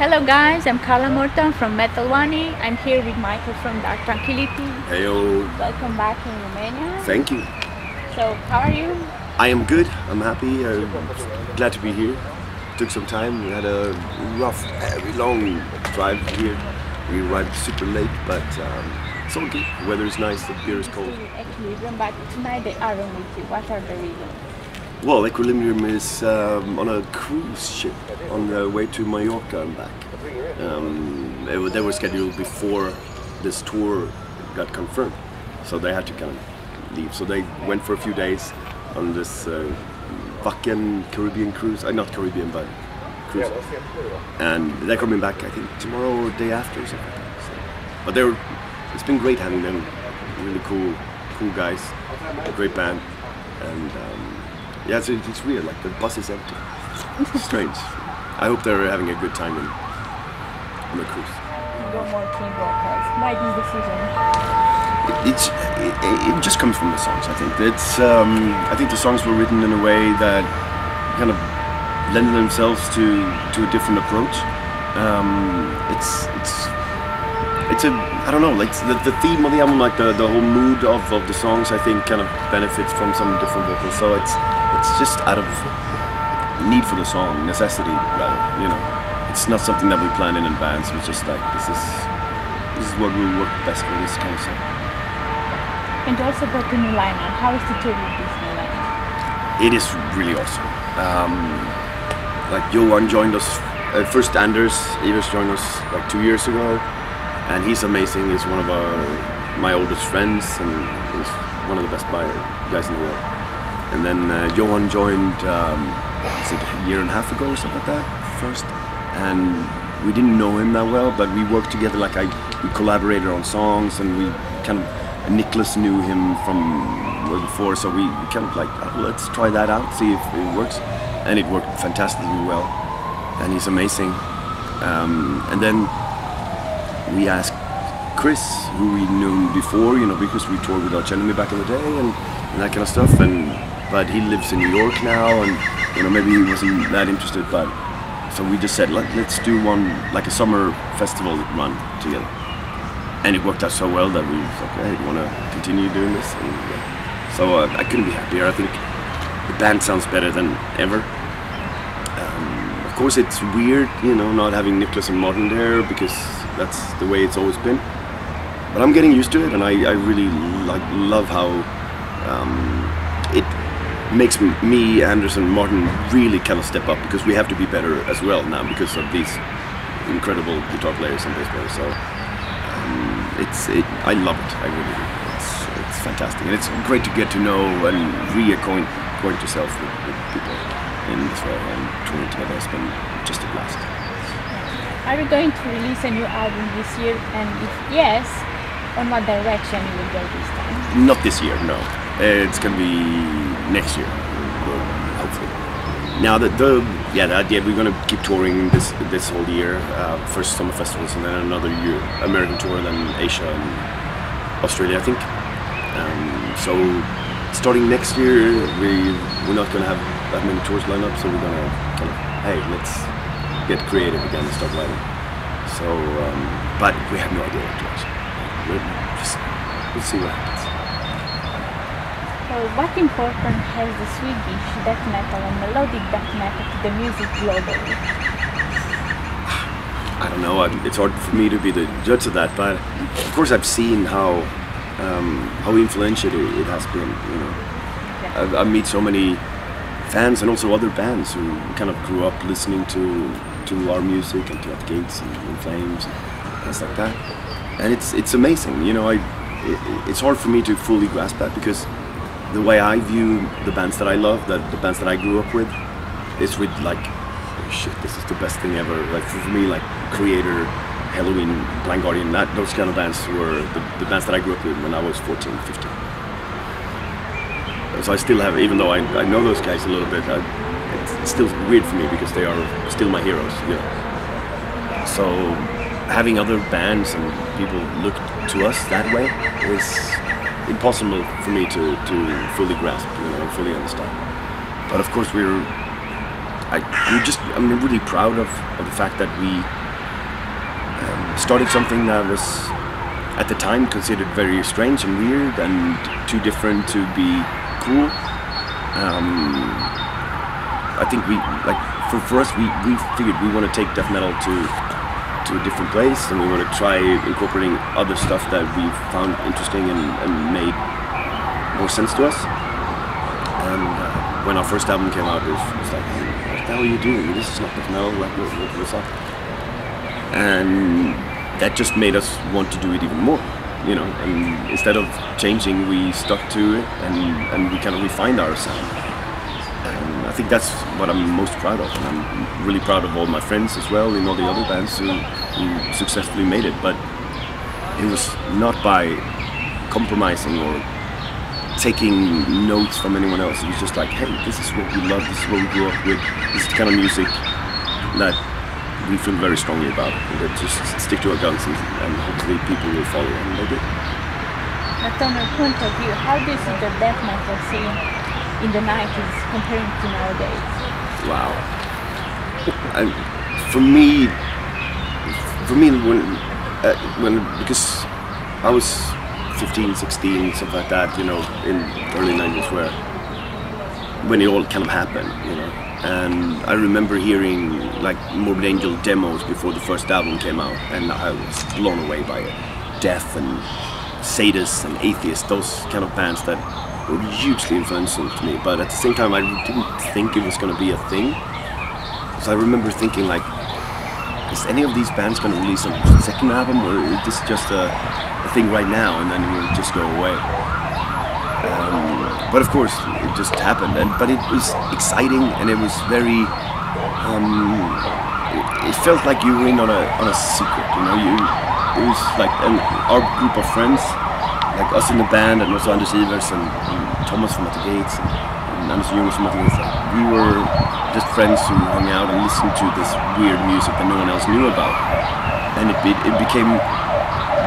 Hello guys, I'm Carla Morton from Metal Wani. I'm here with Mikael from Dark Tranquilliity. Heyo. Welcome back in Romania. Thank you. So, how are you? I am good. I'm happy. Glad to be here. Took some time. We had a rough, very long drive here. We arrived super late, but it's all good. The weather is nice. The beer is cold. Equilibrium, but tonight they aren't with you. What are the reasons? Well, Equilibrium is on a cruise ship on the way to Mallorca and back. They were scheduled before this tour got confirmed, so they had to kind of leave. So they went for a few days on this fucking Caribbean cruise. Not Caribbean, but cruise. And they're coming back, I think, tomorrow or day after or something like that. So, but it's been great having them. Really cool guys, a great band, and yeah, it's weird. Like the bus is empty. It's strange. I hope they're having a good time on the cruise. No more team vocals. Why this decision? It just comes from the songs. I think I think the songs were written in a way that kind of lend themselves to a different approach. It's I don't know, like the theme of the album, like the whole mood of the songs, I think kind of benefits from some different vocals. So it's just out of need for the song, necessity rather, you know. It's not something that we plan in advance. It's just like this is what will work best for this kind of song. And you also got a new liner. How is the tour with this new liner? It is really awesome. Like Johan joined us, first Anders joined us like 2 years ago. And he's amazing. He's one of my oldest friends, and he's one of the best guys in the world. And then Johan joined, I think a year and a half ago or something like that, first. And we didn't know him that well, but we worked together. Like we collaborated on songs, and we kind of Nicholas knew him from before, so we kind of like, oh, let's try that out, see if it works. And it worked fantastically well. And he's amazing. And then we asked Chris, who we knew before, you know, because we toured with Arch Enemy back in the day and that kind of stuff. But he lives in New York now, and you know, maybe he wasn't that interested. But so we just said, let's do one like a summer festival run together. And it worked out so well that we was like, hey, you want to continue doing this? And so I couldn't be happier. I think the band sounds better than ever. Of course, it's weird, you know, not having Nicholas and Morton there, because that's the way it's always been. But I'm getting used to it, and I really love how it makes me, Anders and Morton really kind of step up, because we have to be better as well now because of these incredible guitar players and bass players. So I love it. I really do. It's fantastic, and it's great to get to know and reacquaint yourself with people in this way, and touring together has been just a blast. Are you going to release a new album this year? And if yes, on what direction you will go this time? Not this year, no. It's going to be next year, hopefully. Now the idea, we're going to keep touring this whole year. First summer festivals, and then another year American tour, and then Asia and Australia, I think. So starting next year, we're not going to have that many tours lined up. So we're going to kind of, hey, let's get creative again and start writing. So, but we have no idea what direction. We'll see what happens. So, what importance has the Swedish death metal and melodic death metal to the music globally? I don't know. It's hard for me to be the judge of that, but of course I've seen how influential it has been. You know, yeah. I meet so many fans and also other bands who kind of grew up listening to our music and to At the Gates and In Flames and things like that, and it's amazing. You know, it's hard for me to fully grasp that, because the way I view the bands that I love, the bands that I grew up with, is with like, oh shit, this is the best thing ever. Like for me, like Creator, Halloween, Blind Guardian, those kind of bands were the bands that I grew up with when I was 14, 15. So I still have, even though I know those guys a little bit, it's still weird for me because they are still my heroes, you know. So having other bands and people look to us that way is impossible for me to fully grasp, you know, fully understand. But of course I'm really proud of the fact that started something that was at the time considered very strange and weird and too different to be cool. I think for us we figured we want to take death metal to a different place, and we want to try incorporating other stuff that we found interesting and made more sense to us. And when our first album came out, it was like, what the hell are you doing? This is not death metal, what's up? And that just made us want to do it even more, you know, and instead of changing, we stuck to it and we kind of refined our sound. And I think that's what I'm most proud of, and I'm really proud of all my friends as well in all the other bands who successfully made it. But it was not by compromising or taking notes from anyone else. It was just like, hey, this is what we love, this is what we grew up with, this is the kind of music that we feel very strongly about, and that just stick to our guns and hopefully people will follow, and they did. But from your point of view, how do you see the death metal scene in the 90s comparing to nowadays? Wow. And for me, because I was 15, 16, something like that, you know, in early 90s, when it all kind of happened, you know. And I remember hearing like Morbid Angel demos before the first album came out, and I was blown away by it. Death and Sadist and Atheist, those kind of bands that were hugely influential to me. But at the same time, I didn't think it was going to be a thing. So I remember thinking like, is any of these bands going to release a second album, or is this just a thing right now and then it will just go away? But of course, it just happened, but it was exciting, and it was very. It felt like you were in on a secret, you know. It was like our group of friends, like us in the band, and also Anders Ivers and Thomas from At the Gates and Anders Junge from At the Gates. Like, we were just friends who hung out and listened to this weird music that no one else knew about, and it became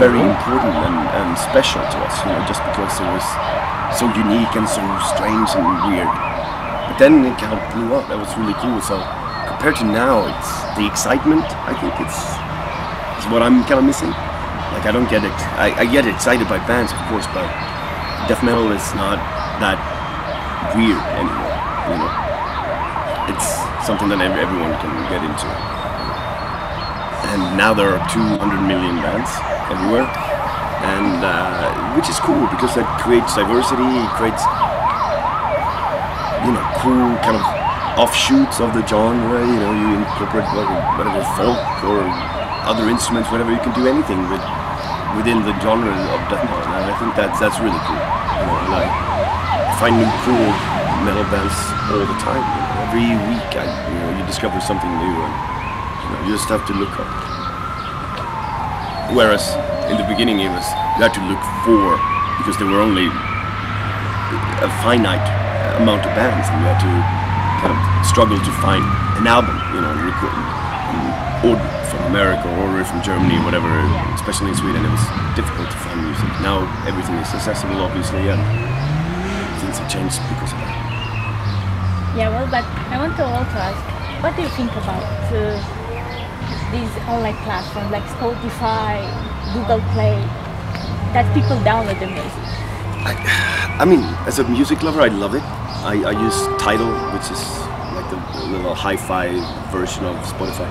very important and special to us, you know, just because it was so unique and so strange and weird. But then it kind of blew up. That was really cool. So compared to now, it's the excitement. I think it's what I'm kind of missing. Like, I don't get it. I get excited by bands, of course, but death metal is not that weird anymore. You know, it's something that everyone can get into. And now there are 200 million bands everywhere. And which is cool, because that creates diversity, it creates, you know, cool kind of offshoots of the genre. You know, you incorporate whatever folk or other instruments, whatever. You can do anything within the genre of death metal, and I think that's really cool. You know, and I find new cool metal bands all the time. You know, every week, you discover something new, and you just have to look up. Whereas in the beginning, you had to look for, because there were only a finite amount of bands, and you had to kind of struggle to find an album, you know, or from America or from Germany, whatever. Especially in Sweden, it was difficult to find music. Now everything is accessible, obviously, and things have changed because of that. Yeah, well, but I want to also ask, what do you think about these online platforms like Spotify, Google Play, that people download the music? I mean, as a music lover, I love it. I use Tidal, which is like the little hi-fi version of Spotify.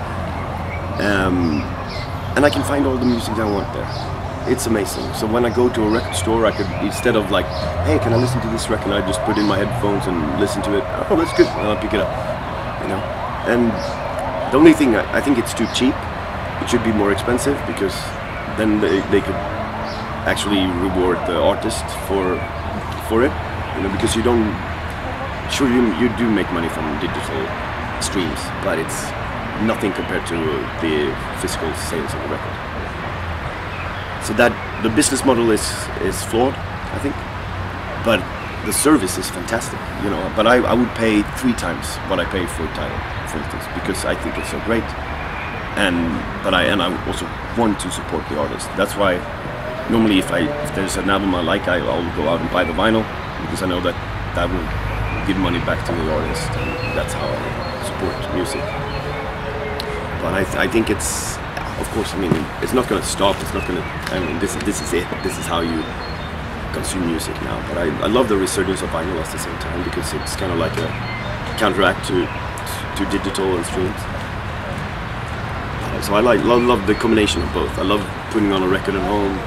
And I can find all the music I want there. It's amazing. So when I go to a record store, I could, instead of like, hey, can I listen to this record? I just put in my headphones and listen to it. Oh, that's good. And I'll pick it up, you know. And the only thing, I think it's too cheap. It should be more expensive, because then they could actually reward the artist for it, you know, because you don't. Sure, you do make money from digital streams, but it's nothing compared to the physical sales of the record. So that the business model is flawed, I think, but the service is fantastic, you know. But I would pay 3 times what I pay for Tidal, for instance, because I think it's so great. But I also want to support the artist. That's why normally if there's an album I like, I'll go out and buy the vinyl, because I know that will give money back to the artist, and that's how I support music. But I think it's of course, I mean, it's not going to stop. It's not going to. I mean, this is it. This is how you consume music now. But I love the resurgence of vinyl at the same time because it's kind of like a counteract to digital and streams. So I love the combination of both. I love putting on a record at home,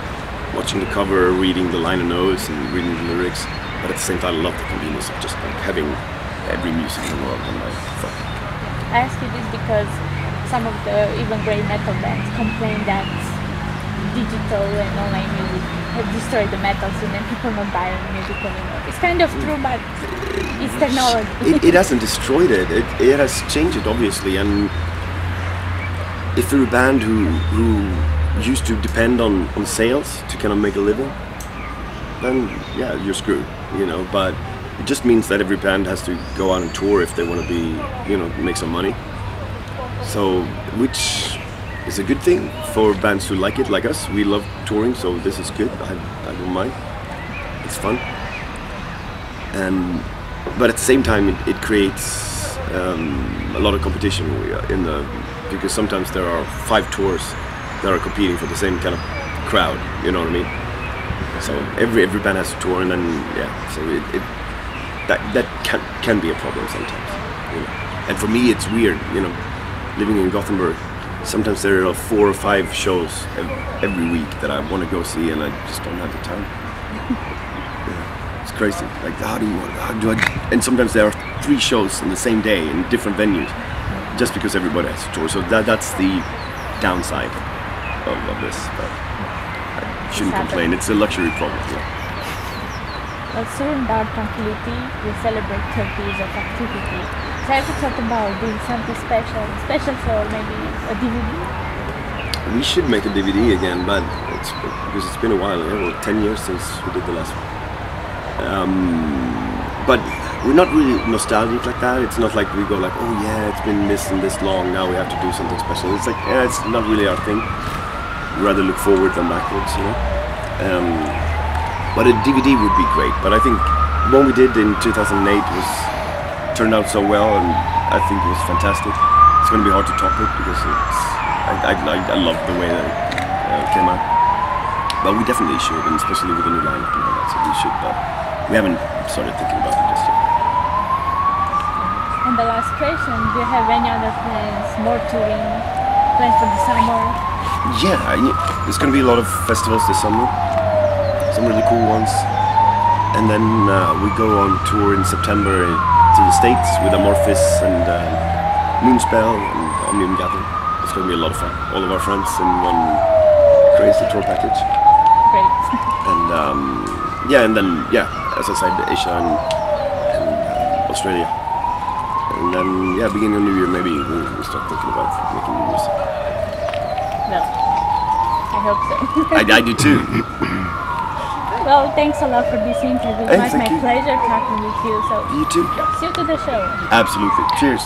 watching the cover, reading the liner notes and reading the lyrics. But at the same time, I love the convenience of just like having every music in the world on my phone. I ask you this because some of the even great metal bands complain that digital and online music have destroyed the metal scene and people not buying music anymore. It's kind of true, but it's technology. It hasn't destroyed it. It has changed it, obviously. And if you're a band who used to depend on sales to kind of make a living, then yeah, you're screwed, you know. But it just means that every band has to go out and tour if they want to be, you know, make some money. So, which is a good thing for bands who like it, like us. We love touring, so this is good. I don't mind. It's fun. But at the same time, it creates a lot of competition because sometimes there are 5 tours that are competing for the same kind of crowd. You know what I mean? So every band has a tour, and then yeah, so that can be a problem sometimes. You know? And for me, it's weird. You know, living in Gothenburg, sometimes there are 4 or 5 shows every week that I want to go see, and I just don't have the time. Yeah, it's crazy. Like how do I? And sometimes there are 3 shows on the same day in different venues, just because everybody has a tour. So that's the downside of this. But I shouldn't complain. It's a luxury problem. Yeah. Well, soon DARK TRANQUILLITY will celebrate 30 years of activity. So I have to talk about doing something special for maybe a DVD. We should make a DVD again, but because it's been a while. Yeah, well, 10 years since we did the last one. But we're not really nostalgic like that. It's not like we go like, oh yeah, it's been this and this long, now we have to do something special. It's like, yeah, it's not really our thing. We'd rather look forward than backwards, you know. But a DVD would be great. But I think the one we did in 2008 turned out so well, and I think it was fantastic. It's going to be hard to top it because I love the way that it came out. But we definitely should, and especially with the new lineup and all that, so we should. But we haven't started thinking about it just yet. And the last question: do you have any other plans? More touring plans for the summer? Yeah, there's going to be a lot of festivals this summer. Some really cool ones. And then we go on tour in September to the States with Amorphis and Moonspell and Omnium Gathering. It's going to be a lot of fun. All of our friends in one crazy tour package. Great. And yeah, and then as I said, Asia and Australia. And then beginning of New Year maybe we'll start thinking about making new music. Well, I hope so. I do too. Well, thanks a lot for this interview. It was my pleasure talking with you. So you too. See you to the show. Absolutely. Cheers.